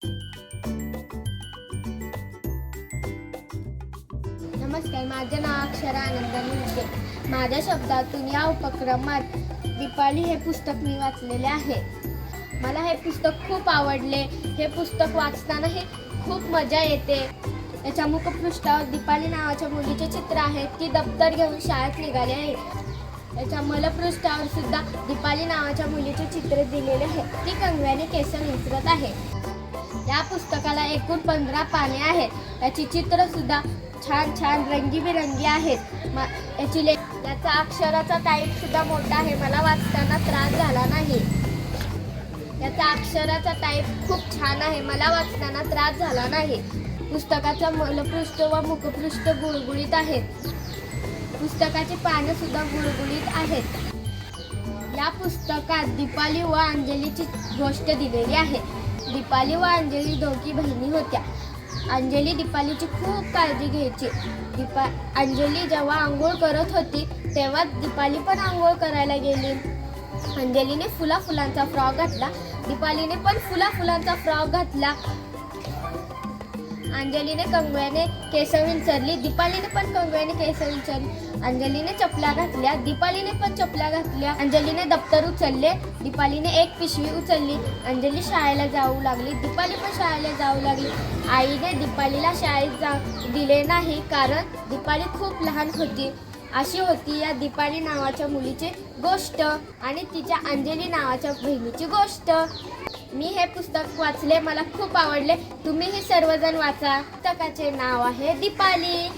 नमस्कार, माझे नाव अक्षरा आनंदानी विषय. माझ्या शब्दातून या उपक्रमात दीपाली हे पुस्तक मी वाचलेले आहे. मला हे पुस्तक खूप आवडले. हे पुस्तक वाचतानाही खूप मजा येते. त्याच्या मुखपृष्ठावर दीपाली नावाच्या मुलीचे चित्र आहे. ती दप्तर घेऊन शाळेत निघाली आहे. त्याच्या मलपृष्ठावर सुद्धा दीपाली नावाच्या मुलीचे चित्र दिलेले आहे. ती कंगव्याने केस विंचरत आहे. या पुस्तकाला एकूण 15 पाने आहेत. याची चित्र सुद्धा छान छान रंगीबिरंगी आहेत. याचा अक्षराचा टाईप सुद्धा मोठा आहे. मला वाचताना त्रास झाला नाही. याचा अक्षराचा टाईप खूप छान आहे. मला वाचताना त्रास झाला नाही. पुस्तकाचा मलपृष्ठ व मुखपृष्ठ गुळगुळीत आहेत. पुस्तकाची पाने सुद्धा गुळगुळीत आहेत. या पुस्तकात दीपाली व अंजलीची गोष्ट दिलेली आहे. दीपाली व अंजली दोघी बहिणी होत्या. अंजली दीपालीची खूप काळजी घ्यायची. अंजली जेव्हा आंघोळ करत होती तेव्हा दीपाली पण आंघोळ करायला गेली. अंजलीने फुलांचा फ्रॉक घातला. दीपालीने पण फुलांचा फ्रॉक घातला. अंजलीने कंगव्याने केस विंचरली. दीपालीने पण कंगव्याने केस विंचरली. अंजलीने चपला घातल्या. दीपालीने पण चपला घातल्या. अंजलीने दप्तर उचलले. दीपालीने एक पिशवी उचलली. अंजली शाळेला जाऊ लागली. दीपाली पण शाळेला जाऊ लागली. आईने दीपालीला शाळेत दिले नाही कारण दीपाली खूप लहान होती. अशी होती या दीपाली नावाच्या मुलीची गोष्ट आणि तिच्या अंजली नावाच्या बहिणीची गोष्ट. मी हे पुस्तक वाचले. मला खूप आवडले. तुम्हीही सर्वजण वाचा. पुस्तकाचे नाव आहे दीपाली.